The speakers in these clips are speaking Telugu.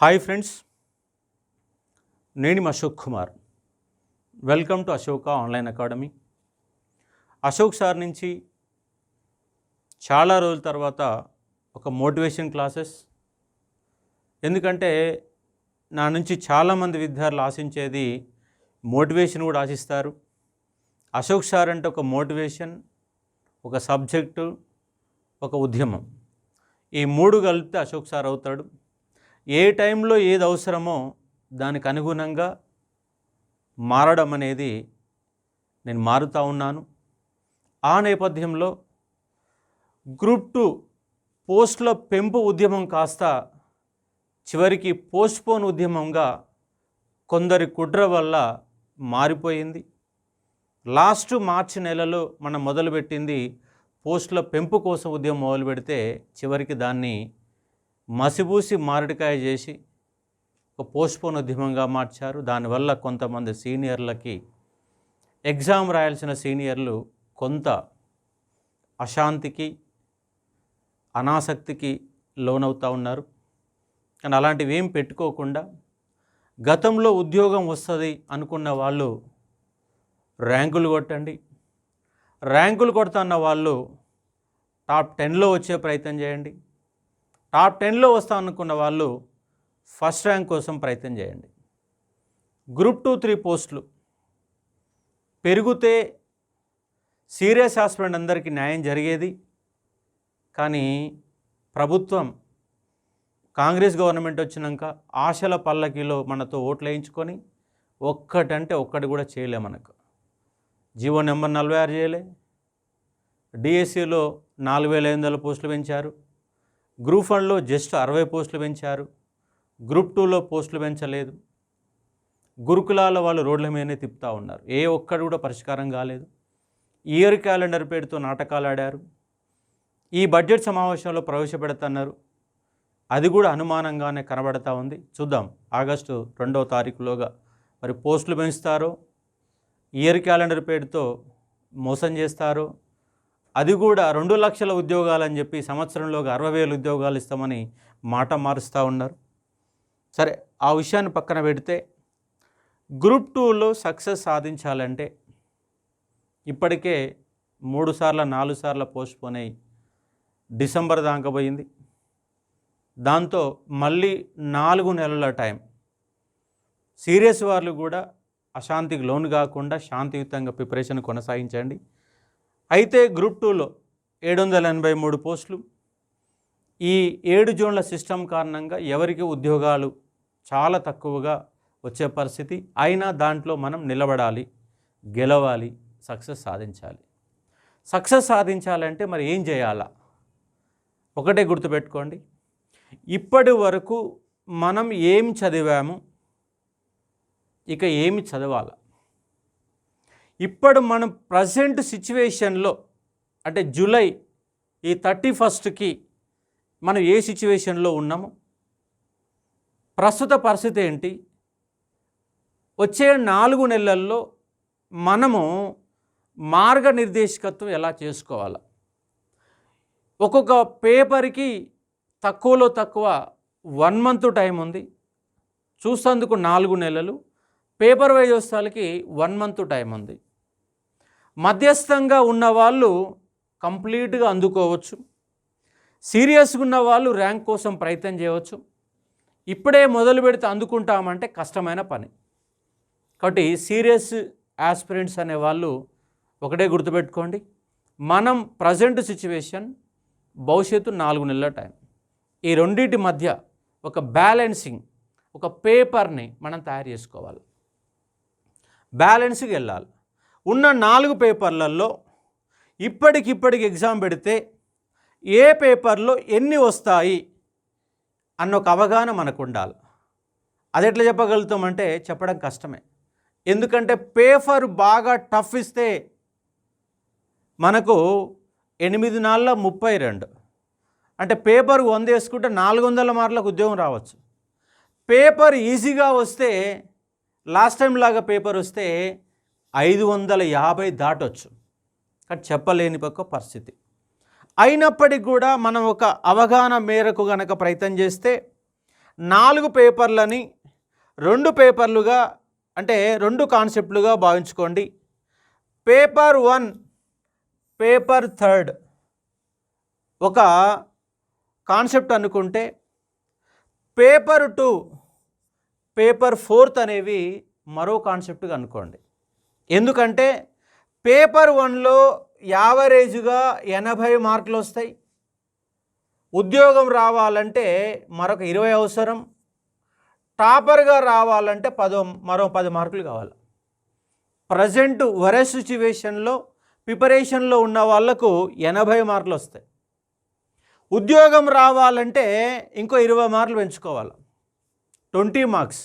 హాయ్ ఫ్రెండ్స్, నేను Ashok Kumar. Welcome to Ashoka online academy. Ashok sir నుంచి చాలా రోజుల తర్వాత ఒక మోటివేషన్ క్లాసెస్. ఎందుకంటే నా నుంచి చాలామంది విద్యార్థులు ఆశించేది మోటివేషన్ కూడా ఆశిస్తారు. అశోక్ సార్ అంటే ఒక మోటివేషన్, ఒక సబ్జెక్టు, ఒక ఉద్యమం. ఈ మూడు కలిపితే అశోక్ సార్ అవుతాడు. ఏ టైంలో ఏది అవసరమో దానికి అనుగుణంగా మారడం అనేది నేను మారుతూ ఉన్నాను. ఆ నేపథ్యంలో గ్రూప్ 2 పోస్టుల పెంపు ఉద్యమం కాస్త చివరికి పోస్ట్పోన్ ఉద్యమంగా కొందరి కుట్ర వల్ల మారిపోయింది. లాస్ట్ మార్చి నెలలో మనం మొదలుపెట్టింది పోస్టుల పెంపు కోసం ఉద్యమం మొదలు పెడితే చివరికి దాన్ని మసిబూసి మారడికాయ చేసి ఒక పోస్ట్పోన్ ఉద్యమంగా మార్చారు. దానివల్ల కొంతమంది సీనియర్లకి ఎగ్జామ్ రాయాల్సిన సీనియర్లు కొంత అశాంతికి, అనాసక్తికి లోనవుతూ ఉన్నారు. కానీ అలాంటివి ఏం పెట్టుకోకుండా గతంలో ఉద్యోగం వస్తుంది అనుకున్న వాళ్ళు ర్యాంకులు కొట్టండి, ర్యాంకులు కొడుతున్న వాళ్ళు టాప్ 10లో వచ్చే ప్రయత్నం చేయండి, టాప్ 10లో వస్తా అనుకున్న వాళ్ళు ఫస్ట్ ర్యాంక్ కోసం ప్రయత్నం చేయండి. గ్రూప్ 2, 3 పోస్టులు పెరిగితే సీరియస్ ఆస్పిరెంట్ అందరికీ న్యాయం జరిగేది. కానీ ప్రభుత్వం, కాంగ్రెస్ గవర్నమెంట్ వచ్చినాక ఆశల పల్లకిలో మనతో ఓట్లు వేయించుకొని ఒక్కటంటే ఒక్కటి కూడా చేయలే. మనకు జీవో నెంబర్ 46 చేయలే, డిఎస్సిలో 4500 పోస్టులు పెంచారు, గ్రూప్ 1లో జస్ట్ 60 పోస్టులు పెంచారు, గ్రూప్ 2లో పోస్టులు పెంచలేదు. గురుకులాల వాళ్ళు రోడ్ల మీదనే తిప్పుతూ ఉన్నారు. ఏ ఒక్కడు కూడా పరిష్కారం కాలేదు. ఇయర్ క్యాలెండర్ పేరుతో నాటకాలు ఆడారు. ఈ బడ్జెట్ సమావేశంలో ప్రవేశపెడుతున్నారు, అది కూడా అనుమానంగానే కనబడతా ఉంది. చూద్దాం ఆగస్టు 2వ తారీఖులోగా మరి పోస్టులు పెంచుతారో, ఇయర్ క్యాలెండర్ పేరుతో మోసం చేస్తారో, అది కూడా 2 లక్షల ఉద్యోగాలని చెప్పి సంవత్సరంలోగా 60,000 ఉద్యోగాలు ఇస్తామని మాట మారుస్తూ ఉన్నారు. సరే, ఆ విషయాన్ని పక్కన పెడితే గ్రూప్ 2లో సక్సెస్ సాధించాలంటే ఇప్పటికే 3 సార్లు 4 సార్లు పోస్ట్పోన్ అయ్యి డిసెంబర్ దాకా పోయింది. దాంతో మళ్ళీ 4 నెలల టైం. సీరియస్ వాళ్ళు కూడా అశాంతికి లోను కాకుండా శాంతియుతంగా ప్రిపరేషన్ కొనసాగించండి. అయితే గ్రూప్ 2లో 783 పోస్టులు. ఈ 7 జోన్ల సిస్టమ్ కారణంగా ఎవరికి ఉద్యోగాలు చాలా తక్కువగా వచ్చే పరిస్థితి. అయినా దాంట్లో మనం నిలబడాలి, గెలవాలి, సక్సెస్ సాధించాలి. సక్సెస్ సాధించాలంటే మరి ఏం చేయాలా? ఒకటే గుర్తుపెట్టుకోండి, ఇప్పటి వరకు మనం ఏం చదివాము, ఇక ఏమి చదవాలా? ఇప్పుడు మనం ప్రజెంట్ సిచ్యువేషన్లో అంటే జూలై ఈ 31కి మనం ఏ సిచ్యువేషన్లో ఉన్నాము, ప్రస్తుత పరిస్థితి ఏంటి, వచ్చే 4 నెలల్లో మనము మార్గనిర్దేశకత్వం ఎలా చేసుకోవాలి? ఒక్కొక్క పేపర్కి తక్కువలో తక్కువ 1 మంత్ టైం ఉంది. చూసేందుకు 4 నెలలు, పేపర్ వైజ్ వస్తాలకి 1 మంత్ టైం ఉంది. మధ్యస్థంగా ఉన్నవాళ్ళు కంప్లీట్గా అందుకోవచ్చు, సీరియస్గా ఉన్న వాళ్ళు ర్యాంక్ కోసం ప్రయత్నం చేయవచ్చు. ఇప్పుడే మొదలు పెడితే అందుకుంటామంటే కష్టమైన పని. కాబట్టి సీరియస్ ఆస్పిరెంట్స్ అనేవాళ్ళు ఒకటే గుర్తుపెట్టుకోండి, మనం ప్రజెంట్ సిచ్యువేషన్, భవిష్యత్తు 4 నెలల టైం, ఈ రెండింటి మధ్య ఒక బ్యాలెన్సింగ్, ఒక పేపర్ని మనం తయారు చేసుకోవాలి. బ్యాలెన్స్కి వెళ్ళాలి. ఉన్న 4 పేపర్లలో ఇప్పటికిప్పటికి ఎగ్జామ్ పెడితే ఏ పేపర్లో ఎన్ని వస్తాయి అన్న ఒక అవగాహన మనకు ఉండాలి. అది ఎట్లా చెప్పగలుగుతామంటే చెప్పడం కష్టమే. ఎందుకంటే పేపర్ బాగా టఫ్ ఇస్తే మనకు 8×4=32, అంటే పేపర్ 100 వేసుకుంటే 400 మార్కులకు ఉద్యోగం రావచ్చు. పేపర్ ఈజీగా వస్తే, లాస్ట్ టైం లాగా పేపర్ వస్తే 550 దాటొచ్చు. కానీ చెప్పలేని ఒక పరిస్థితి. అయినప్పటికీ కూడా మనం ఒక అవగాహన మేరకు గనక ప్రయత్నం చేస్తే 4 పేపర్లని 2 పేపర్లుగా అంటే 2 కాన్సెప్ట్లుగా భావించుకోండి. పేపర్ 1 పేపర్ 3 ఒక కాన్సెప్ట్ అనుకుంటే, పేపర్ 2 పేపర్ 4 అనేవి మరో కాన్సెప్ట్గా అనుకోండి. ఎందుకంటే పేపర్ 1లో యావరేజ్గా 80 మార్కులు వస్తాయి. ఉద్యోగం రావాలంటే మరొక 20 అవసరం. టాపర్గా రావాలంటే మరో 10 మార్కులు కావాలి. ప్రజెంట్ వరెస్ట్ సిచ్యువేషన్లో ప్రిపరేషన్లో ఉన్న వాళ్లకు 80 మార్కులు వస్తాయి. ఉద్యోగం రావాలంటే ఇంకో 20 మార్కులు పెంచుకోవాలి, 20 మార్క్స్.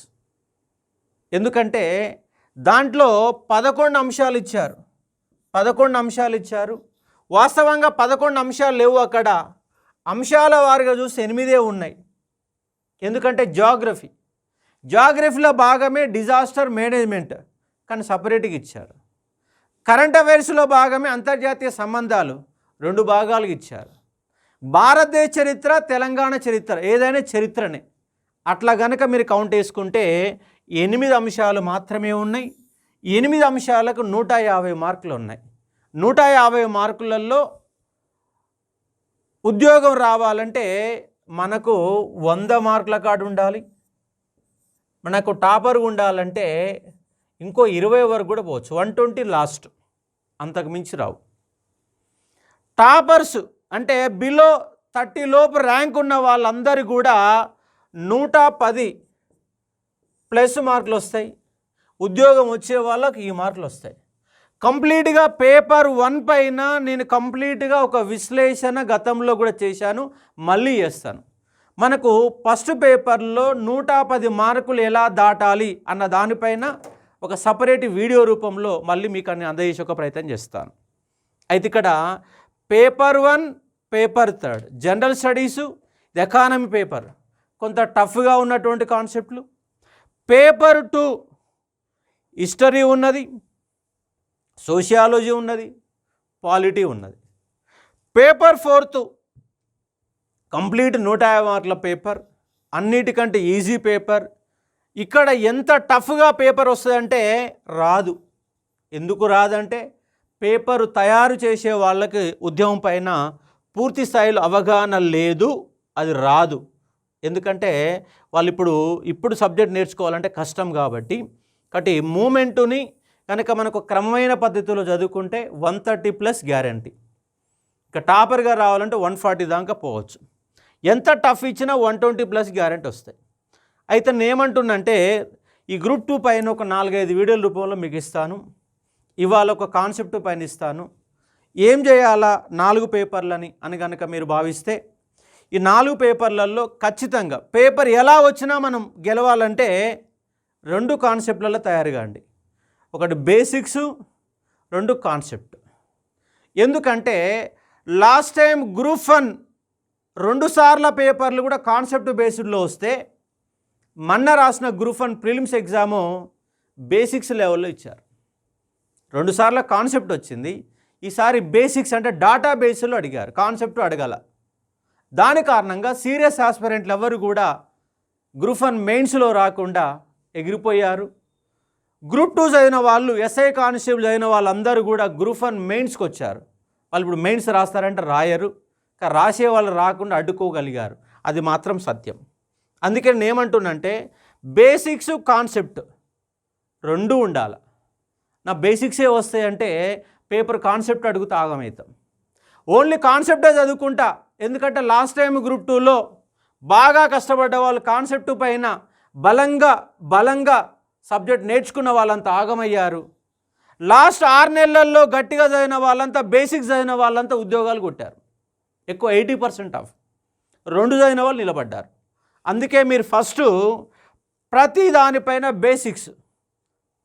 ఎందుకంటే దాంట్లో 11 అంశాలు ఇచ్చారు. 11 అంశాలు ఇచ్చారు. వాస్తవంగా 11 అంశాలు లేవు అక్కడ. అంశాల వారిగా చూస్తే 8 ఉన్నాయి. ఎందుకంటే జాగ్రఫీలో భాగమే డిజాస్టర్ మేనేజ్మెంట్, కానీ సపరేట్గా ఇచ్చారు. కరెంట్ అఫైర్స్లో భాగమే అంతర్జాతీయ సంబంధాలు, 2 భాగాలుగా ఇచ్చారు. భారతదేశ చరిత్ర, తెలంగాణ చరిత్ర, ఏదైనా చరిత్రనే. అట్లా కనుక మీరు కౌంట్ వేసుకుంటే 8 అంశాలు మాత్రమే ఉన్నాయి. 8 అంశాలకు 150 మార్కులు ఉన్నాయి. 150 మార్కులలో ఉద్యోగం రావాలంటే మనకు 100 మార్కుల కార్డు ఉండాలి. మనకు టాపర్ ఉండాలంటే ఇంకో 20 వరకు కూడా పోవచ్చు, 120 లాస్ట్, అంతకు మించి రావు. టాపర్స్ అంటే బిలో 30 లోపు ర్యాంక్ ఉన్న వాళ్ళందరూ కూడా 110 ప్లస్ మార్కులు వస్తాయి. ఉద్యోగం వచ్చే వాళ్ళకి ఈ మార్కులు వస్తాయి. కంప్లీట్గా పేపర్ 1 పైన నేను కంప్లీట్గా ఒక విశ్లేషణ గతంలో కూడా చేశాను, మళ్ళీ చేస్తాను. మనకు ఫస్ట్ పేపర్లో 110 మార్కులు ఎలా దాటాలి అన్న దానిపైన ఒక సపరేట్ వీడియో రూపంలో మళ్ళీ మీకు అన్ని అందజేసే ఒక ప్రయత్నం చేస్తాను. అయితే ఇక్కడ paper 1 paper 3 general studies, economy paper కొంత టఫ్గా ఉన్నటువంటి కాన్సెప్ట్లు. పేపర్ 2 హిస్టరీ ఉన్నది, సోషియాలజీ ఉన్నది, పాలిటీ ఉన్నది. పేపర్ 4 కంప్లీట్ 150 మార్కుల పేపర్, అన్నిటికంటే ఈజీ పేపర్. ఇక్కడ ఎంత టఫ్గా పేపర్ వస్తుందంటే రాదు. ఎందుకు రాదంటే పేపరు తయారు చేసే వాళ్ళకి ఉద్యమం పైన పూర్తి స్థాయిలో అవగాహన లేదు, అది రాదు. ఎందుకంటే వాళ్ళు ఇప్పుడు సబ్జెక్ట్ నేర్చుకోవాలంటే కష్టం కాబట్టి మూమెంటుని కనుక మనకు క్రమమైన పద్ధతిలో చదువుకుంటే 130+ గ్యారంటీ. ఇక టాపర్గా రావాలంటే 140 దాకా పోవచ్చు. ఎంత టఫ్ ఇచ్చినా 120+ గ్యారంటీ వస్తాయి. అయితే నేను ఏమంటున్నంటే ఈ గ్రూప్ 2 పైన ఒక 4-5 వీడియోల రూపంలో మీకు ఇస్తాను. ఇవాళ ఒక కాన్సెప్ట్ పైన ఇస్తాను. ఏం చేయాలా 4 పేపర్లని అని కనుక మీరు భావిస్తే, ఈ 4 పేపర్లలో ఖచ్చితంగా పేపర్ ఎలా వచ్చినా మనం గెలవాలంటే 2 కాన్సెప్ట్లలో తయారు కాండి. ఒకటి బేసిక్స్, 2 కాన్సెప్ట్. ఎందుకంటే లాస్ట్ టైం గ్రూప్ 1 2 సార్ల పేపర్లు కూడా కాన్సెప్ట్ బేస్డ్లో వస్తే, మొన్న రాసిన గ్రూప్ 1 ప్రిలిమ్స్ ఎగ్జాము బేసిక్స్ లెవెల్లో ఇచ్చారు. 2 సార్ల కాన్సెప్ట్ వచ్చింది, ఈసారి బేసిక్స్ అంటే డాటా బేస్లో అడిగారు, కాన్సెప్ట్ అడగల. దాని కారణంగా సీరియస్ ఆస్పిరెంట్లు ఎవరు కూడా గ్రూప్ 1 మెయిన్స్లో రాకుండా ఎగిరిపోయారు. గ్రూప్ 2 చదివిన వాళ్ళు, ఎస్ఐ కానిస్టేబుల్ చదివిన వాళ్ళందరూ కూడా గ్రూప్ 1 మెయిన్స్కి వచ్చారు. వాళ్ళు ఇప్పుడు మెయిన్స్ రాస్తారంటే రాయరు, రాసే వాళ్ళు రాకుండా అడ్డుకోగలిగారు. అది మాత్రం సత్యం. అందుకే నేను ఏమంటున్నంటే బేసిక్స్ కాన్సెప్ట్ 2 ఉండాలి. నా బేసిక్సే వస్తాయంటే పేపర్ కాన్సెప్ట్ అడుగుతూ ఆగమవుతాం. ఓన్లీ కాన్సెప్టే చదువుకుంటా, ఎందుకంటే లాస్ట్ టైం గ్రూప్ 2లో బాగా కష్టపడ్డ వాళ్ళు కాన్సెప్ట్ పైన బలంగా సబ్జెక్ట్ నేర్చుకున్న వాళ్ళంతా ఆగమయ్యారు. లాస్ట్ 6 నెలల్లో గట్టిగా చదివిన వాళ్ళంతా, బేసిక్స్ చదివిన వాళ్ళంతా ఉద్యోగాలు కొట్టారు. ఎక్కువ 80% ఆఫ్ 2 చదివిన వాళ్ళు నిలబడ్డారు. అందుకే మీరు ఫస్ట్ ప్రతి దానిపైన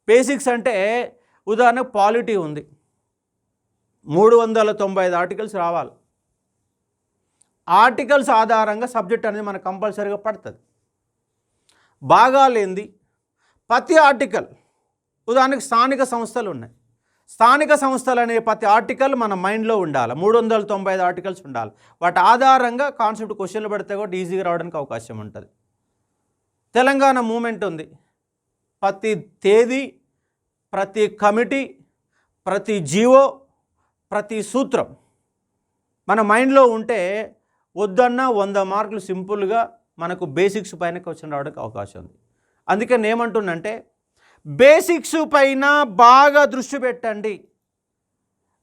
బేసిక్స్ అంటే ఉదాహరణకు పాలిటీ ఉంది, 395 ఆర్టికల్స్ రావాలి. ఆర్టికల్స్ ఆధారంగా సబ్జెక్ట్ అనేది మనకు కంపల్సరీగా పడుతుంది. బాగా లేనిది ప్రతి ఆర్టికల్, ఉదాహరణకు స్థానిక సంస్థలు ఉన్నాయి, స్థానిక సంస్థలు అనే ప్రతి ఆర్టికల్ మన మైండ్లో ఉండాలి. 395 ఆర్టికల్స్ ఉండాలి. వాటి ఆధారంగా కాన్సెప్ట్ క్వశ్చన్లు పడితే కూడా ఈజీగా రావడానికి అవకాశం ఉంటుంది. తెలంగాణ మూమెంట్ ఉంది. ప్రతి తేదీ, ప్రతి కమిటీ, ప్రతి జీవో, ప్రతి సూత్రం మన మైండ్లో ఉంటే వద్దన్నా 100 మార్కులు సింపుల్గా మనకు బేసిక్స్ పైన క్వశ్చన్ రావడానికి అవకాశం ఉంది. అందుకే నేను ఏమంటున్నంటే బేసిక్స్ పైన బాగా దృష్టి పెట్టండి.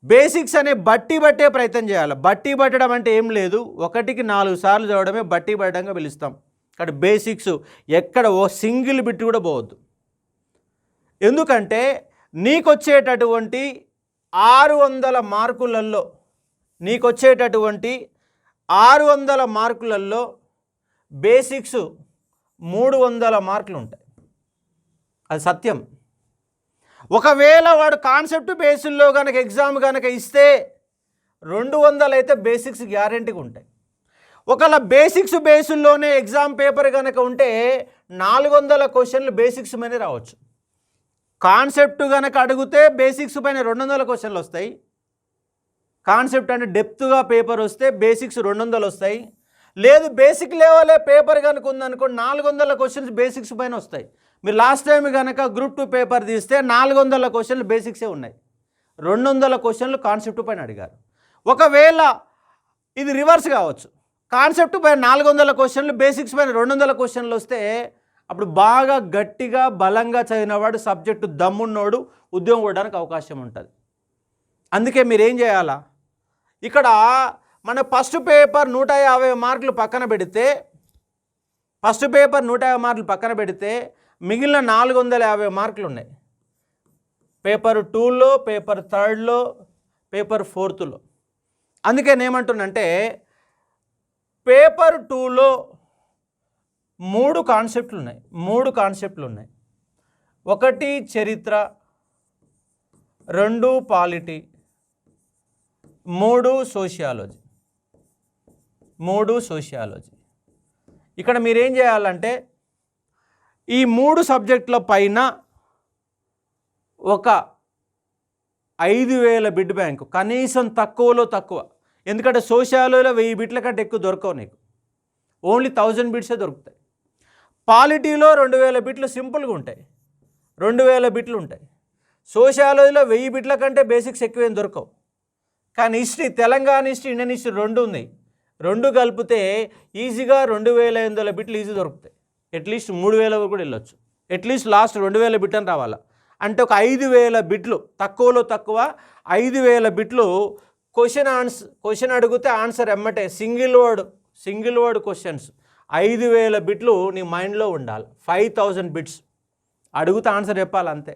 బేసిక్స్ అనే బట్టే ప్రయత్నం చేయాలి. బట్టి పట్టడం అంటే ఏం లేదు, 1కి 4 సార్లు చదవడమే బట్టి పట్టడంగా పిలుస్తాం. కానీ బేసిక్స్ ఎక్కడ ఓ సింగిల్ బిట్ కూడా పోవద్దు. ఎందుకంటే నీకొచ్చేటటువంటి 600 మార్కులలో 600 మార్కులలో బేసిక్స్ 300 మార్కులు ఉంటాయి. అది సత్యం. ఒకవేళ వాడు కాన్సెప్ట్ బేసిల్లో కనుక ఎగ్జామ్ కనుక ఇస్తే 200 అయితే బేసిక్స్ గ్యారెంటీగా ఉంటాయి. ఒకవేళ బేసిక్స్ బేసుల్లోనే ఎగ్జామ్ పేపర్ కనుక ఉంటే 400 క్వశ్చన్లు బేసిక్స్ మీద రావచ్చు. కాన్సెప్ట్ కనుక అడిగితే బేసిక్స్ పైన 200 క్వశ్చన్లు వస్తాయి. కాన్సెప్ట్ అంటే డెప్త్గా పేపర్ వస్తే బేసిక్స్ 200 వస్తాయి. లేదు బేసిక్ లెవెలే పేపర్ కనుక ఉందనుకో 400 క్వశ్చన్స్ బేసిక్స్ పైన వస్తాయి. మీరు లాస్ట్ టైం కనుక గ్రూప్ 2 పేపర్ తీస్తే 400 క్వశ్చన్లు బేసిక్సే ఉన్నాయి, 200 క్వశ్చన్లు కాన్సెప్ట్ పైన అడిగారు. ఒకవేళ ఇది రివర్స్ కావచ్చు, కాన్సెప్ట్ పైన 400 క్వశ్చన్లు బేసిక్స్ పైన 200 క్వశ్చన్లు వస్తే అప్పుడు బాగా గట్టిగా బలంగా చదివినవాడు, సబ్జెక్టు దమ్మున్నోడు ఉద్యోగం కొట్టడానికి అవకాశం ఉంటుంది. అందుకే మీరేం చేయాలా, ఇక్కడ మన ఫస్ట్ పేపర్ 150 మార్కులు పక్కన పెడితే మిగిలిన 450 మార్కులు ఉన్నాయి పేపర్ 2లో, పేపర్ 3లో, పేపర్ 4లో. అందుకే నేనేమంటున్నంటే పేపర్ 2లో 3 కాన్సెప్ట్లు ఉన్నాయి. 1 చరిత్ర, 2 పాలిటీ, 3 సోషియాలజీ. ఇక్కడ మీరేం చేయాలంటే ఈ 3 సబ్జెక్టుల పైన ఒక 5000 బిడ్ బ్యాంకు కనీసం తక్కువలో తక్కువ. ఎందుకంటే సోషియాలజీలో 1000 బిట్ల కంటే ఎక్కువ దొరకవు నీకు, ఓన్లీ 1000 బిట్సే దొరుకుతాయి. పాలిటీలో 2000 బిట్లు సింపుల్గా ఉంటాయి, 2000 బిట్లు ఉంటాయి. సోషియాలజీలో 1000 బిట్ల కంటే బేసిక్స్ ఎక్కువేం దొరకవు. కానీ history, Telangana history, Indian history 2 ఉన్నాయి. 2 కలిపితే ఈజీగా 2500 బిట్లు ఈజీ దొరుకుతాయి. అట్లీస్ట్ 3000 కూడా వెళ్ళొచ్చు. అట్లీస్ట్ లాస్ట్ 2000 బిట్ అని రావాలా. అంటే ఒక 5000 బిట్లు, తక్కువలో తక్కువ 5000 బిట్లు. క్వశ్చన్ అడిగితే ఆన్సర్ ఎమ్మటే, సింగిల్ వర్డ్ క్వశ్చన్స్ 5000 బిట్లు నీ మైండ్లో ఉండాలి. 5000 బిట్స్ అడుగుతే ఆన్సర్ చెప్పాలి అంతే.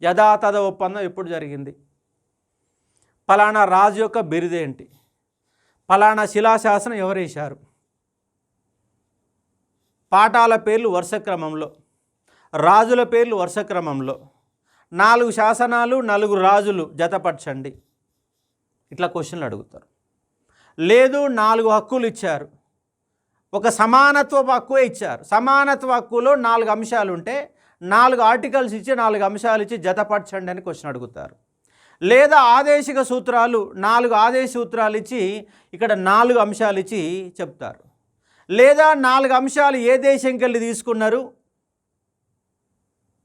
యథాతథ ఒప్పందం ఎప్పుడు జరిగింది, ఫలానా రాజు యొక్క బిరుదేంటి, ఫలానా శిలాశాసనం ఎవరేశారు, పాఠాల పేర్లు వరుస క్రమంలో, రాజుల పేర్లు వరుస క్రమంలో, 4 శాసనాలు 4 రాజులు జతపరచండి, ఇట్లా క్వశ్చన్లు అడుగుతారు. లేదు 4 హక్కులు ఇచ్చారు, ఒక సమానత్వపు హక్కు ఇచ్చారు. సమానత్వ హక్కులో 4 అంశాలు ఉంటే 4 ఆర్టికల్స్ ఇచ్చి 4 అంశాలు ఇచ్చి జతపరచండి అని క్వశ్చన్ అడుగుతారు. లేదా ఆదేశిక సూత్రాలు 4 ఆదేశ సూత్రాలు ఇచ్చి ఇక్కడ 4 అంశాలు ఇచ్చి చెప్తారు. లేదా 4 అంశాలు ఏ దేశంకి వెళ్ళి తీసుకున్నారు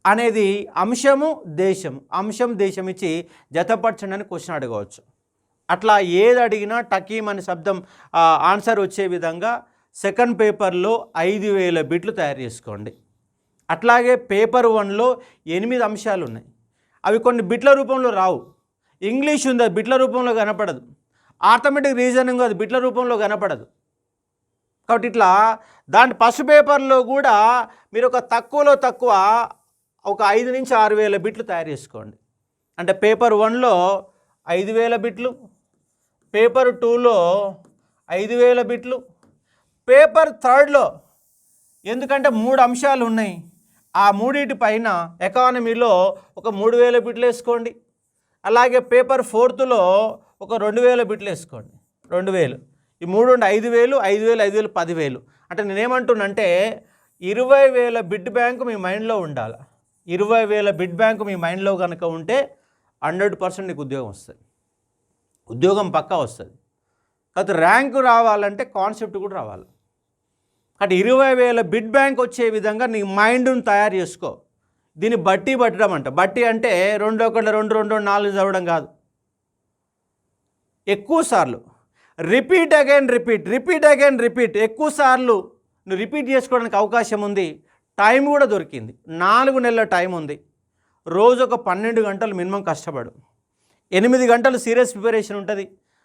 అనేది అంశం దేశం ఇచ్చి జతపరచండి అని క్వశ్చన్ అడగవచ్చు. అట్లా ఏది అడిగినా టకీమ్ అనే శబ్దం ఆన్సర్ వచ్చే విధంగా సెకండ్ పేపర్లో 5000 బిట్లు తయారు చేసుకోండి. అట్లాగే పేపర్ 1లో 8 అంశాలు ఉన్నాయి. అవి కొన్ని బిట్ల రూపంలో రావు. ఇంగ్లీష్ ఉంది, అది బిట్ల రూపంలో కనపడదు. ఆర్థమెటిక్ రీజనింగ్ అది బిట్ల రూపంలో కనపడదు. కాబట్టి ఇట్లా దాని ఫస్ట్ పేపర్లో కూడా మీరు ఒక తక్కువలో తక్కువ ఒక 5 నుంచి 6000 బిట్లు తయారు చేసుకోండి. అంటే పేపర్ 1లో 5000 బిట్లు, పేపర్ 2లో 5000 బిట్లు, పేపర్ 3లో ఎందుకంటే 3 అంశాలు ఉన్నాయి, ఆ 3 పైన ఎకానమీలో ఒక 3000 బిట్లు వేసుకోండి. అలాగే పేపర్ 4లో ఒక 2000 బిట్లు వేసుకోండి. 2000 ఈ 3 ఉండి 5000, 5000, 5000, 10000. అంటే నేనేమంటున్నంటే 20000 బిడ్ బ్యాంకు మీ మైండ్లో ఉండాలి. 20000 బిడ్ బ్యాంకు మీ మైండ్లో కనుక ఉంటే 100% నీకు ఉద్యోగం వస్తుంది, ఉద్యోగం పక్కా వస్తుంది. కాకపోతే ర్యాంకు రావాలంటే కాన్సెప్ట్ కూడా రావాలి. అటు 20,000 బిడ్ బ్యాంక్ వచ్చే విధంగా నీ మైండ్ను తయారు చేసుకో. దీన్ని బట్టి పట్టడం అంట. బట్టి అంటే 2 1 2 2 4 చదవడం కాదు. ఎక్కువ సార్లు రిపీట్ అగైన్ రిపీట్ ఎక్కువ సార్లు నువ్వు రిపీట్ చేసుకోవడానికి అవకాశం ఉంది. టైం కూడా దొరికింది. 4 నెలల టైం ఉంది. రోజు ఒక 12 గంటలు మినిమం కష్టపడు. 8 గంటలు సీరియస్ ప్రిపరేషన్ ఉంటుంది.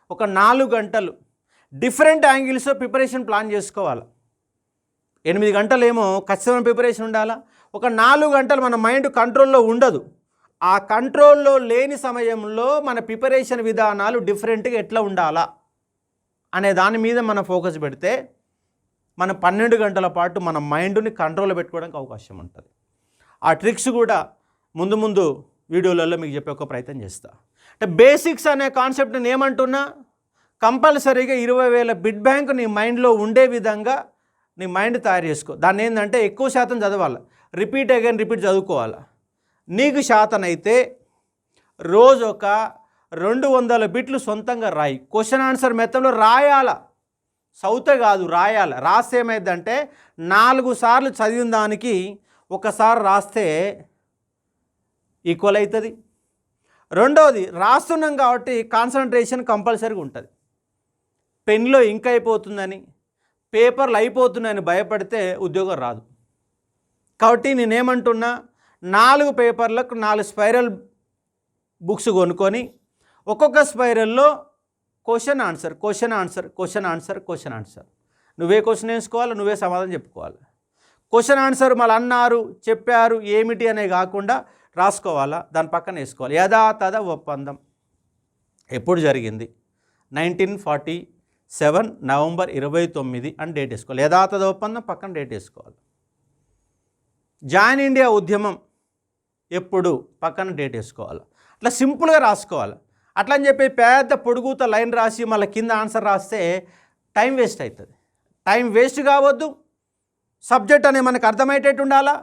ఒక 4 గంటలు డిఫరెంట్ యాంగిల్స్లో ప్రిపరేషన్ ప్లాన్ చేసుకోవాలి. 8 గంటలు ఏమో ఖచ్చితమైన ప్రిపరేషన్ ఉండాలా. ఒక 4 గంటలు మన మైండ్ కంట్రోల్లో ఉండదు. ఆ కంట్రోల్లో లేని సమయంలో మన ప్రిపరేషన్ విధానాలు డిఫరెంట్గా ఎట్లా ఉండాలా అనే దాని మీద మనం ఫోకస్ పెడితే మన 12 గంటల పాటు మన మైండ్ని కంట్రోల్లో పెట్టుకోవడానికి అవకాశం ఉంటుంది. ఆ ట్రిక్స్ కూడా ముందు వీడియోలలో మీకు చెప్పే ఒక ప్రయత్నం చేస్తా. అంటే బేసిక్స్ అనే కాన్సెప్ట్ నేను ఏమంటున్నా, కంపల్సరీగా 20,000 బిడ్ బ్యాంక్ నీ మైండ్లో ఉండే విధంగా నీ మైండ్ తయారు చేసుకో. దాన్ని ఏంటంటే ఎక్కువ శాతం చదవాలి. రిపీట్ చదువుకోవాలి. నీకు శాతనైతే రోజు ఒక 200 బిట్లు సొంతంగా రాయి. క్వశ్చన్ ఆన్సర్ మెథడ్లో రాయాల, చదివితే కాదు రాయాల. రాస్తే ఏమైందంటే 4 సార్లు చదివిన దానికి ఒకసారి రాస్తే ఈక్వల్ అవుతుంది. రెండవది, రాస్తున్నాం కాబట్టి కాన్సన్ట్రేషన్ కంపల్సరీగా ఉంటుంది. పెన్లో ఇంక్ అయిపోతుందని, పేపర్లు అయిపోతున్నాయని భయపడితే ఉద్యోగం రాదు. కాబట్టి నేనేమంటున్నా, 4 పేపర్లకు 4 స్పైరల్ బుక్స్ కొనుక్కొని ఒక్కొక్క స్పైరల్లో క్వశ్చన్ ఆన్సర్. నువ్వే క్వశ్చన్ వేసుకోవాలి, నువ్వే సమాధానం చెప్పుకోవాలి. క్వశ్చన్ ఆన్సర్ మళ్ళీ అన్నారు చెప్పారు ఏమిటి అనే కాకుండా రాసుకోవాలా, దాని పక్కన వేసుకోవాలి. యథాతథ ఒప్పందం ఎప్పుడు జరిగింది? 1947 నవంబర్ 29 అని డేట్ వేసుకోవాలి. యథాతథ ఒప్పందం పక్కన డేట్ వేసుకోవాలి. జాయిన్ ఇండియా ఉద్యమం ఎప్పుడు పక్కన డేట్ వేసుకోవాలి. అట్లా సింపుల్గా రాసుకోవాలి. అట్లా అని చెప్పి పెద్ద పొడుగుత లైన్ రాసి మళ్ళీ కింద ఆన్సర్ రాస్తే టైం వేస్ట్ అవుతుంది. టైం వేస్ట్ కావద్దు. సబ్జెక్ట్ అనే మనకు అర్థమయ్యేటట్టు ఉండాలా.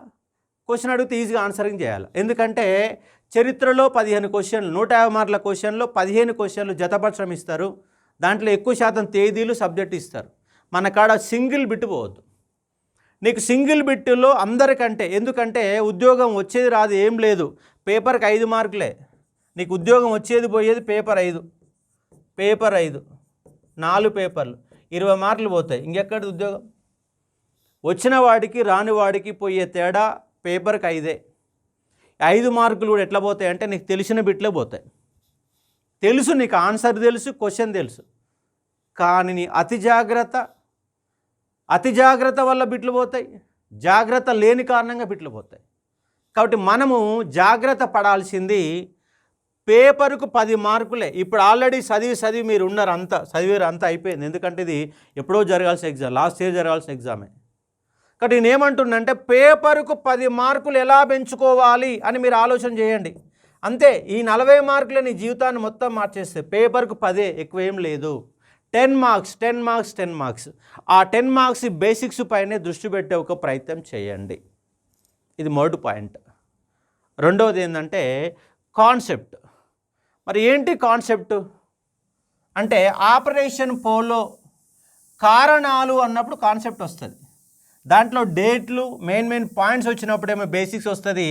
క్వశ్చన్ అడిగితే ఈజీగా ఆన్సరింగ్ చేయాలి. ఎందుకంటే చరిత్రలో 15 క్వశ్చన్లు, 150 మార్కుల క్వశ్చన్లో 15 క్వశ్చన్లు జతపరచడం ఇస్తారు. దాంట్లో ఎక్కువ శాతం తేదీలు సబ్జెక్ట్ ఇస్తారు. మన కాడ సింగిల్ బిట్ పోవద్దు. నీకు సింగిల్ బిట్టులో అందరికంటే, ఎందుకంటే ఉద్యోగం వచ్చేది రాదు ఏం లేదు. పేపర్కి 5 మార్కులే. నీకు ఉద్యోగం వచ్చేది పోయేది పేపర్ 5, 4 పేపర్లు 20 మార్కులు పోతాయి. ఇంకెక్కడి ఉద్యోగం? వచ్చిన వాడికి రాని వాడికి పోయే తేడా పేపర్కి 5. 5 మార్కులు కూడా ఎట్లా పోతాయి అంటే నీకు తెలిసిన బిట్లే పోతాయి. తెలుసు, నీకు ఆన్సర్ తెలుసు, క్వశ్చన్ తెలుసు, కానీ నీ అతి జాగ్రత్త వల్ల బిట్లు పోతాయి. జాగ్రత్త లేని కారణంగా బిట్లు పోతాయి. కాబట్టి మనము జాగ్రత్త పడాల్సింది పేపర్కు 10 మార్కులే. ఇప్పుడు ఆల్రెడీ చదివి మీరు ఉన్నారు, అంతా అయిపోయింది. ఎందుకంటే ఇది ఎప్పుడో జరగాల్సిన ఎగ్జామ్, లాస్ట్ ఇయర్ జరగాల్సిన ఎగ్జామే. కాబట్టి నేనేమంటున్నానంటే పేపర్కు 10 మార్కులు ఎలా పెంచుకోవాలి అని మీరు ఆలోచన చేయండి. అంతే. ఈ 40 మార్కులు నీ జీవితాన్ని మొత్తం మార్చేస్తే పేపర్కు 10, ఎక్కువ ఏం లేదు. 10 మార్క్స్. ఆ 10 మార్క్స్ బేసిక్స్ పైనే దృష్టి పెట్టే ఒక ప్రయత్నం చేయండి. ఇది మొదటి పాయింట్. రెండవది ఏంటంటే కాన్సెప్ట్. మరి ఏంటి కాన్సెప్ట్ అంటే ఆపరేషన్ పోలో కారణాలు అన్నప్పుడు కాన్సెప్ట్ వస్తుంది. దాంట్లో డేట్లు మెయిన్ పాయింట్స్ వచ్చినప్పుడేమో బేసిక్స్ వస్తుంది.